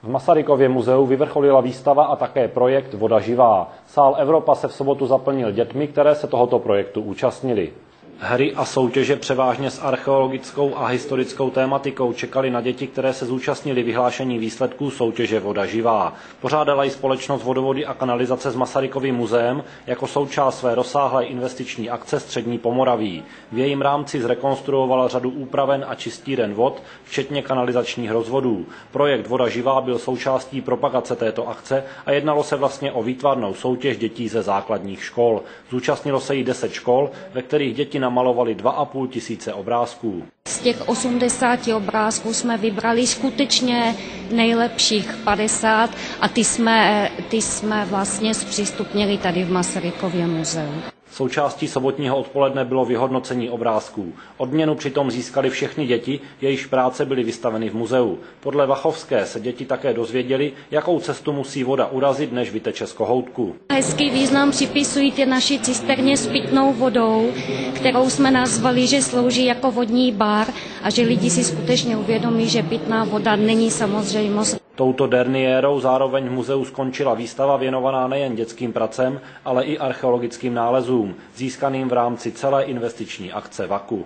V Masarykově muzeu vyvrcholila výstava a také projekt Voda živá. Sál Evropa se v sobotu zaplnil dětmi, které se tohoto projektu účastnily. Hry a soutěže převážně s archeologickou a historickou tématikou čekaly na děti, které se zúčastnily vyhlášení výsledků soutěže Voda živá. Pořádala ji společnost Vodovody a kanalizace s Masarykovým muzeem jako součást své rozsáhlé investiční akce Střední Pomoraví. V jejím rámci zrekonstruovala řadu úpraven a čistíren vod, včetně kanalizačních rozvodů. Projekt Voda živá byl součástí propagace této akce a jednalo se vlastně o výtvarnou soutěž dětí ze základních škol. Zúčastnilo se jí 10 škol, ve kterých děti namalovali 2,5 tisíce obrázků. Z těch 80 obrázků jsme vybrali skutečně nejlepších 50 a ty jsme vlastně zpřístupnili tady v Masarykově muzeu. Součástí sobotního odpoledne bylo vyhodnocení obrázků. Odměnu přitom získali všechny děti, jejichž práce byly vystaveny v muzeu. Podle Vachovské se děti také dozvěděli, jakou cestu musí voda urazit, než vyteče z kohoutku. Hezký význam připisují ty naší cisterně s pitnou vodou, kterou jsme nazvali, že slouží jako vodní bar a že lidi si skutečně uvědomí, že pitná voda není samozřejmost. Touto derniérou zároveň v muzeu skončila výstava věnovaná nejen dětským pracem, ale i archeologickým nálezům, získaným v rámci celé investiční akce VAKu.